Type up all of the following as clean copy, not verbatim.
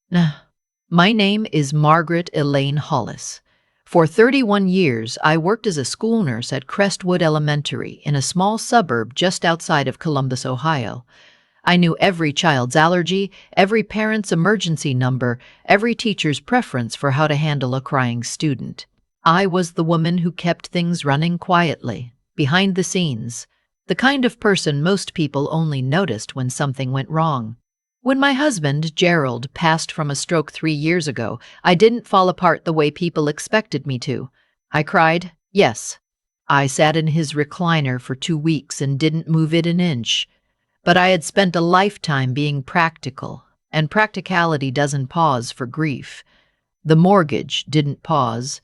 Nah. My name is Margaret Elaine Hollis. For 31 years, I worked as a school nurse at Crestwood Elementary in a small suburb just outside of Columbus, Ohio. I knew every child's allergy, every parent's emergency number, every teacher's preference for how to handle a crying student. I was the woman who kept things running quietly, behind the scenes, the kind of person most people only noticed when something went wrong. When my husband, Gerald, passed from a stroke 3 years ago, I didn't fall apart the way people expected me to. I cried, yes. I sat in his recliner for 2 weeks and didn't move it an inch. But I had spent a lifetime being practical, and practicality doesn't pause for grief. The mortgage didn't pause.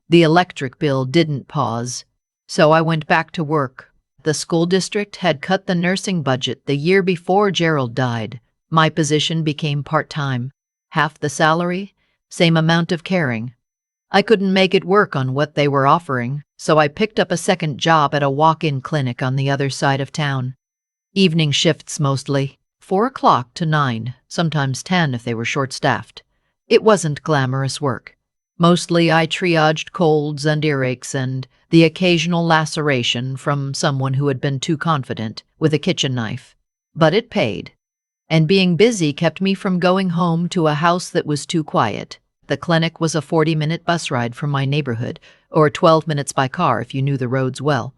The electric bill didn't pause. So I went back to work. The school district had cut the nursing budget the year before Gerald died. My position became part-time. Half the salary, same amount of caring. I couldn't make it work on what they were offering, so I picked up a second job at a walk-in clinic on the other side of town. Evening shifts mostly, 4 o'clock to 9, sometimes 10 if they were short-staffed. It wasn't glamorous work. Mostly I triaged colds and earaches and the occasional laceration from someone who had been too confident with a kitchen knife. But it paid. And being busy kept me from going home to a house that was too quiet. The clinic was a 40-minute bus ride from my neighborhood, or 12 minutes by car if you knew the roads well.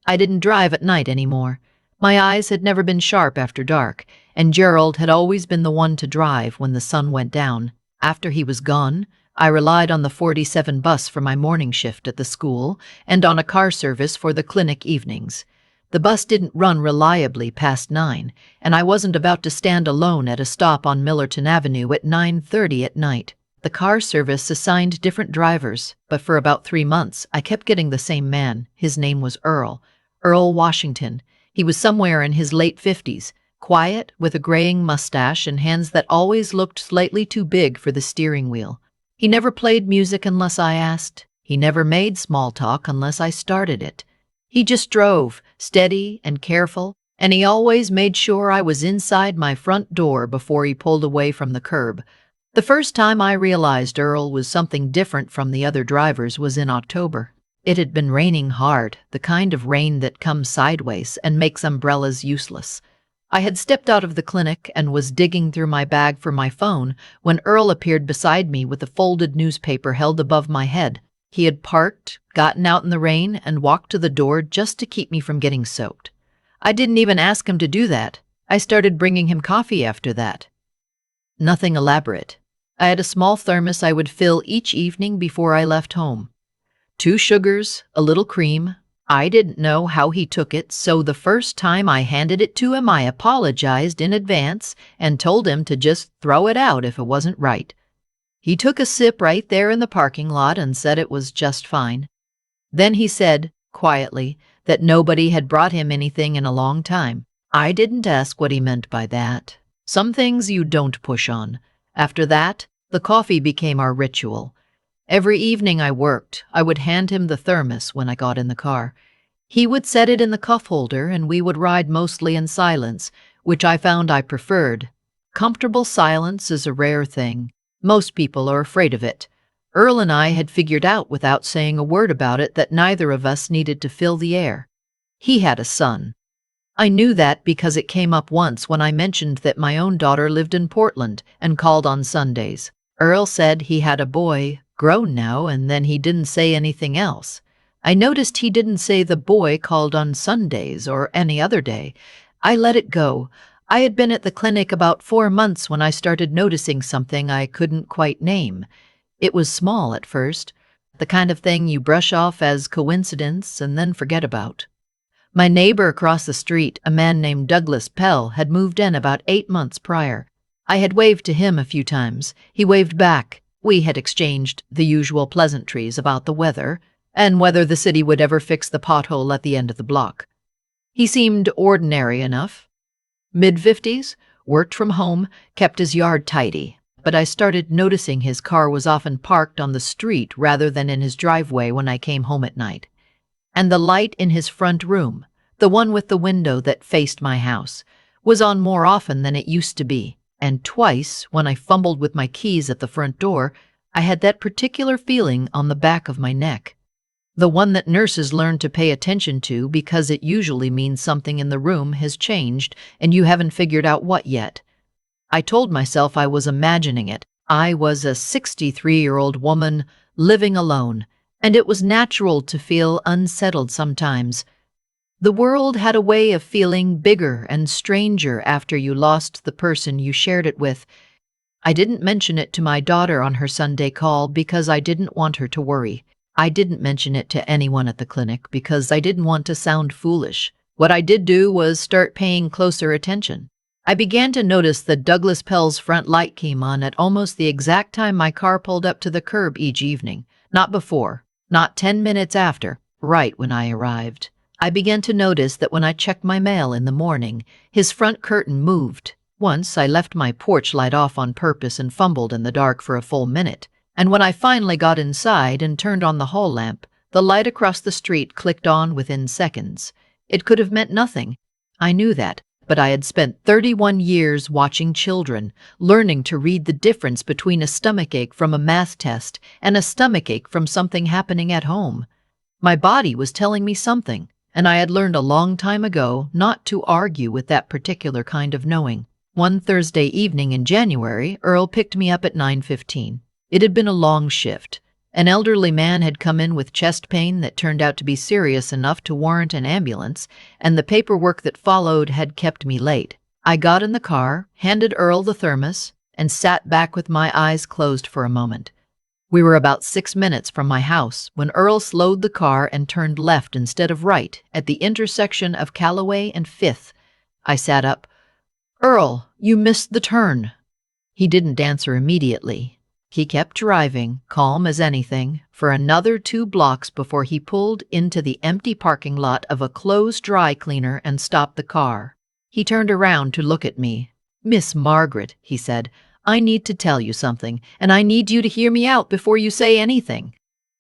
I didn't drive at night anymore. My eyes had never been sharp after dark, and Gerald had always been the one to drive when the sun went down. After he was gone, I relied on the 47 bus for my morning shift at the school and on a car service for the clinic evenings. The bus didn't run reliably past 9, and I wasn't about to stand alone at a stop on Millerton Avenue at 9:30 at night. The car service assigned different drivers, but for about 3 months, I kept getting the same man. His name was Earl Washington. He was somewhere in his late 50s, quiet, with a graying mustache and hands that always looked slightly too big for the steering wheel. He never played music unless I asked. He never made small talk unless I started it. He just drove, steady and careful, and he always made sure I was inside my front door before he pulled away from the curb. The first time I realized Earl was something different from the other drivers was in October. It had been raining hard, the kind of rain that comes sideways and makes umbrellas useless. I had stepped out of the clinic and was digging through my bag for my phone when Earl appeared beside me with a folded newspaper held above my head. He had parked, gotten out in the rain, and walked to the door just to keep me from getting soaked. I didn't even ask him to do that. I started bringing him coffee after that. Nothing elaborate. I had a small thermos I would fill each evening before I left home. 2 sugars, a little cream. I didn't know how he took it, so the first time I handed it to him, I apologized in advance and told him to just throw it out if it wasn't right. He took a sip right there in the parking lot and said it was just fine. Then he said, quietly, that nobody had brought him anything in a long time. I didn't ask what he meant by that. Some things you don't push on. After that, the coffee became our ritual. Every evening I worked, I would hand him the thermos when I got in the car. He would set it in the cuff holder and we would ride mostly in silence, which I found I preferred. Comfortable silence is a rare thing. Most people are afraid of it. Earl and I had figured out without saying a word about it that neither of us needed to fill the air. He had a son. I knew that because it came up once when I mentioned that my own daughter lived in Portland and called on Sundays. Earl said he had a boy, grown now, and then he didn't say anything else. I noticed he didn't say the boy called on Sundays or any other day. I let it go. I had been at the clinic about 4 months when I started noticing something I couldn't quite name. It was small at first, the kind of thing you brush off as coincidence and then forget about. My neighbor across the street, a man named Douglas Pell, had moved in about 8 months prior. I had waved to him a few times. He waved back. We had exchanged the usual pleasantries about the weather and whether the city would ever fix the pothole at the end of the block. He seemed ordinary enough. Mid-50s, worked from home, kept his yard tidy, but I started noticing his car was often parked on the street rather than in his driveway when I came home at night. And the light in his front room, the one with the window that faced my house, was on more often than it used to be. And twice, when I fumbled with my keys at the front door, I had that particular feeling on the back of my neck. The one that nurses learn to pay attention to because it usually means something in the room has changed and you haven't figured out what yet. I told myself I was imagining it. I was a 63-year-old woman living alone, and it was natural to feel unsettled sometimes. The world had a way of feeling bigger and stranger after you lost the person you shared it with. I didn't mention it to my daughter on her Sunday call because I didn't want her to worry. I didn't mention it to anyone at the clinic because I didn't want to sound foolish. What I did do was start paying closer attention. I began to notice that Douglas Pell's front light came on at almost the exact time my car pulled up to the curb each evening. Not before, not 10 minutes after, right when I arrived. I began to notice that when I checked my mail in the morning, his front curtain moved. Once I left my porch light off on purpose and fumbled in the dark for a full minute. And when I finally got inside and turned on the hall lamp, the light across the street clicked on within seconds. It could have meant nothing. I knew that. But I had spent 31 years watching children, learning to read the difference between a stomachache from a math test and a stomachache from something happening at home. My body was telling me something, and I had learned a long time ago not to argue with that particular kind of knowing. One Thursday evening in January, Earl picked me up at 9:15. It had been a long shift. An elderly man had come in with chest pain that turned out to be serious enough to warrant an ambulance, and the paperwork that followed had kept me late. I got in the car, handed Earl the thermos, and sat back with my eyes closed for a moment. We were about 6 minutes from my house when Earl slowed the car and turned left instead of right at the intersection of Callaway and 5th. I sat up. "Earl, you missed the turn." He didn't answer immediately. He kept driving, calm as anything, for another 2 blocks before he pulled into the empty parking lot of a closed dry cleaner and stopped the car. He turned around to look at me. "Miss Margaret," he said, "I need to tell you something, and I need you to hear me out before you say anything."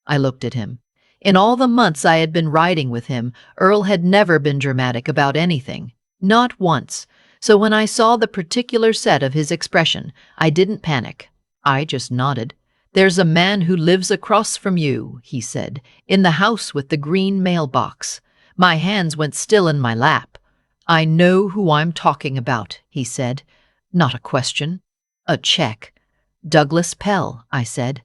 I looked at him. In all the months I had been riding with him, Earl had never been dramatic about anything. Not once. So when I saw the particular set of his expression, I didn't panic. I just nodded. "There's a man who lives across from you," he said, "in the house with the green mailbox." My hands went still in my lap. "I know who I'm talking about," he said. "Not a question. A check." "Douglas Pell," I said.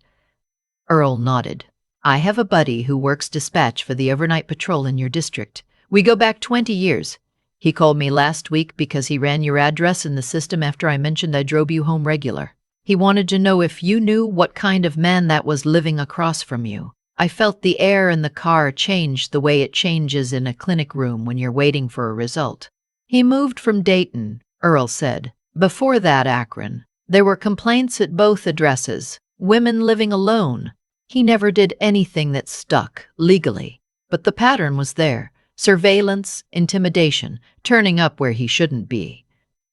Earl nodded. "I have a buddy who works dispatch for the overnight patrol in your district. We go back 20 years. He called me last week because he ran your address in the system after I mentioned I drove you home regular. He wanted to know if you knew what kind of man that was living across from you." I felt the air in the car change the way it changes in a clinic room when you're waiting for a result. "He moved from Dayton," Earl said. "Before that, Akron. There were complaints at both addresses. Women living alone. He never did anything that stuck, legally. But the pattern was there. Surveillance, intimidation, turning up where he shouldn't be.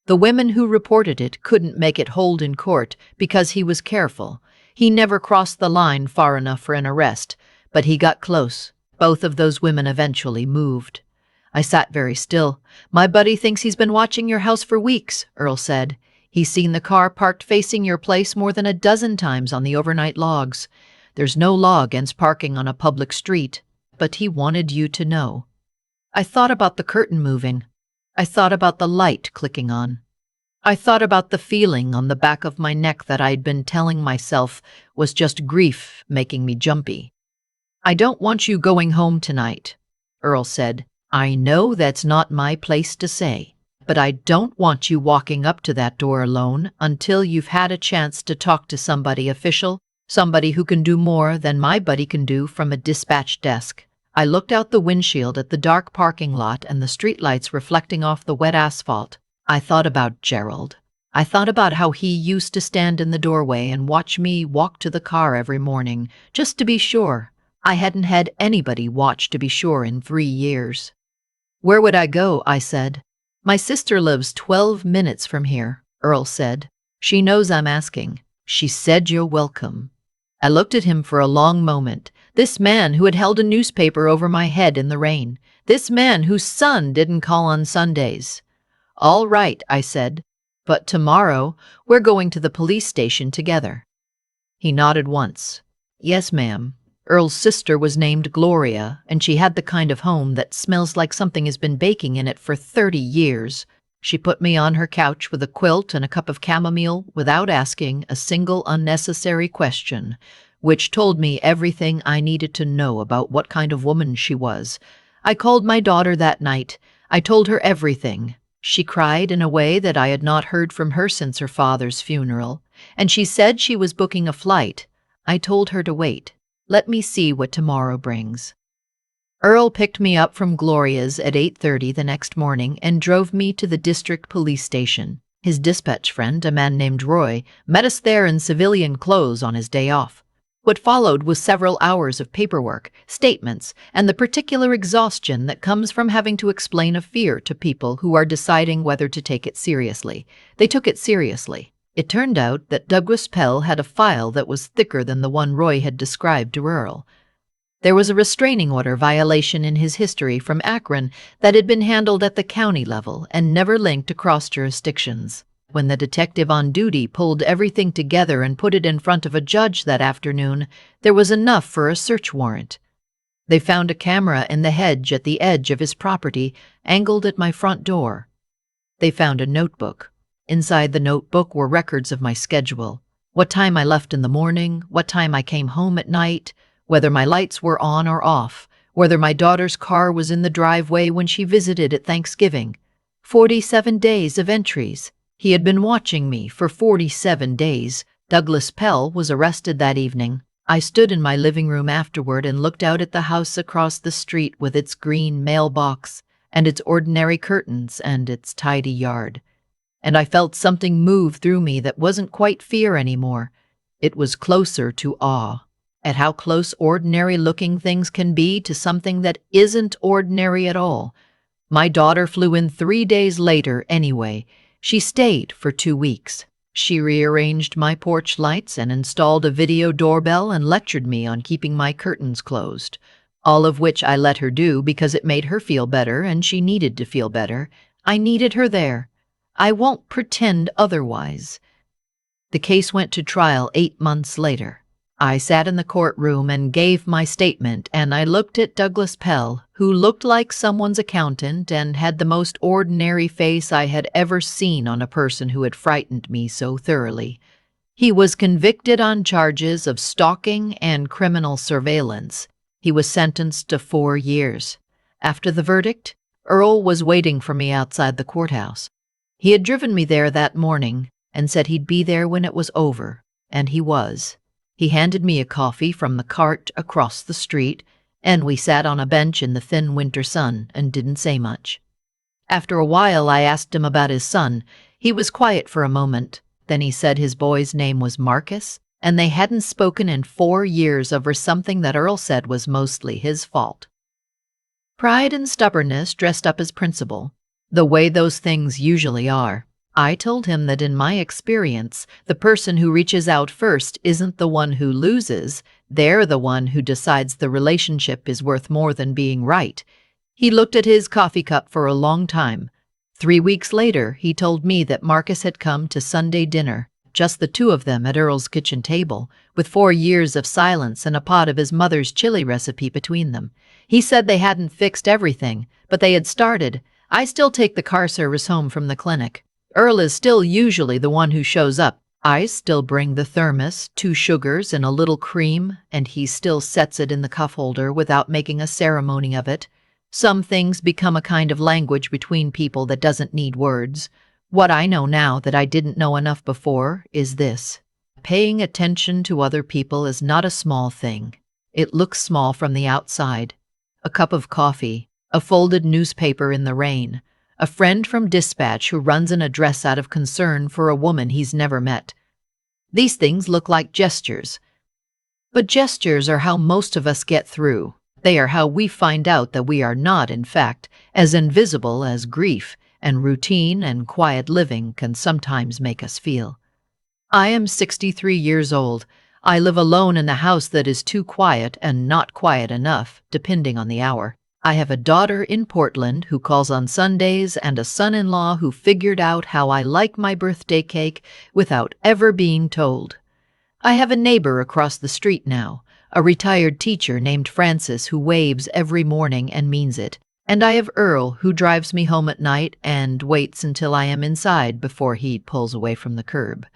The women who reported it couldn't make it hold in court because he was careful. He never crossed the line far enough for an arrest, but he got close. Both of those women eventually moved." I sat very still. "My buddy thinks he's been watching your house for weeks," Earl said. "He's seen the car parked facing your place more than a dozen times on the overnight logs. There's no law against parking on a public street, but he wanted you to know." I thought about the curtain moving. I thought about the light clicking on. I thought about the feeling on the back of my neck that I'd been telling myself was just grief making me jumpy. "I don't want you going home tonight," Earl said. "I know that's not my place to say, but I don't want you walking up to that door alone until you've had a chance to talk to somebody official, somebody who can do more than my buddy can do from a dispatch desk." I looked out the windshield at the dark parking lot and the streetlights reflecting off the wet asphalt. I thought about Gerald. I thought about how he used to stand in the doorway and watch me walk to the car every morning, just to be sure. I hadn't had anybody watch to be sure in 3 years. "Where would I go?" I said. "My sister lives 12 minutes from here," Earl said. "She knows I'm asking. She said you're welcome." I looked at him for a long moment. This man who had held a newspaper over my head in the rain. This man whose son didn't call on Sundays. "All right," I said. But tomorrow, we're going to the police station together." He nodded once. "Yes, ma'am. Earl's sister was named Gloria, and she had the kind of home that smells like something has been baking in it for 30 years. She put me on her couch with a quilt and a cup of chamomile without asking a single unnecessary question, which told me everything I needed to know about what kind of woman she was. I called my daughter that night. I told her everything. She cried in a way that I had not heard from her since her father's funeral, and she said she was booking a flight. I told her to wait. Let me see what tomorrow brings." Earl picked me up from Gloria's at 8:30 the next morning and drove me to the district police station. His dispatch friend, a man named Roy, met us there in civilian clothes on his day off. What followed was several hours of paperwork, statements, and the particular exhaustion that comes from having to explain a fear to people who are deciding whether to take it seriously. They took it seriously. It turned out that Douglas Pell had a file that was thicker than the one Roy had described to Earl. There was a restraining order violation in his history from Akron that had been handled at the county level and never linked across jurisdictions. When the detective on duty pulled everything together and put it in front of a judge that afternoon, there was enough for a search warrant. They found a camera in the hedge at the edge of his property, angled at my front door. They found a notebook. Inside the notebook were records of my schedule, what time I left in the morning, what time I came home at night, whether my lights were on or off, whether my daughter's car was in the driveway when she visited at Thanksgiving. 47 days of entries. He had been watching me for 47 days. Douglas Pell was arrested that evening. I stood in my living room afterward and looked out at the house across the street with its green mailbox and its ordinary curtains and its tidy yard. And I felt something move through me that wasn't quite fear anymore. It was closer to awe, at how close ordinary-looking things can be to something that isn't ordinary at all. My daughter flew in 3 days later anyway. She stayed for 2 weeks. She rearranged my porch lights and installed a video doorbell and lectured me on keeping my curtains closed, all of which I let her do because it made her feel better and she needed to feel better. I needed her there. I won't pretend otherwise. The case went to trial 8 months later. I sat in the courtroom and gave my statement, and I looked at Douglas Pell, who looked like someone's accountant and had the most ordinary face I had ever seen on a person who had frightened me so thoroughly. He was convicted on charges of stalking and criminal surveillance. He was sentenced to 4 years. After the verdict, Earl was waiting for me outside the courthouse. He had driven me there that morning and said he'd be there when it was over, and he was. He handed me a coffee from the cart across the street, and we sat on a bench in the thin winter sun and didn't say much. After a while, I asked him about his son. He was quiet for a moment. Then he said his boy's name was Marcus, and they hadn't spoken in 4 years over something that Earl said was mostly his fault. Pride and stubbornness dressed up as principle, the way those things usually are. I told him that in my experience, the person who reaches out first isn't the one who loses. They're the one who decides the relationship is worth more than being right. He looked at his coffee cup for a long time. 3 weeks later, he told me that Marcus had come to Sunday dinner, just the two of them at Earl's kitchen table, with 4 years of silence and a pot of his mother's chili recipe between them. He said they hadn't fixed everything, but they had started. I still take the car service home from the clinic. Earl is still usually the one who shows up. I still bring the thermos, 2 sugars and a little cream, and he still sets it in the cup holder without making a ceremony of it. Some things become a kind of language between people that doesn't need words. What I know now that I didn't know enough before is this. Paying attention to other people is not a small thing. It looks small from the outside. A cup of coffee, a folded newspaper in the rain, a friend from dispatch who runs an address out of concern for a woman he's never met. These things look like gestures. But gestures are how most of us get through. They are how we find out that we are not, in fact, as invisible as grief, and routine and quiet living can sometimes make us feel. I am 63 years old. I live alone in a house that is too quiet and not quiet enough, depending on the hour. I have a daughter in Portland who calls on Sundays and a son-in-law who figured out how I like my birthday cake without ever being told. I have a neighbor across the street now, a retired teacher named Francis who waves every morning and means it. And I have Earl who drives me home at night and waits until I am inside before he pulls away from the curb.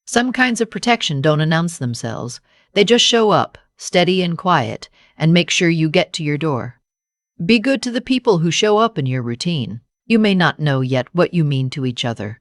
Some kinds of protection don't announce themselves. They just show up, steady and quiet, and make sure you get to your door. Be good to the people who show up in your routine. You may not know yet what you mean to each other,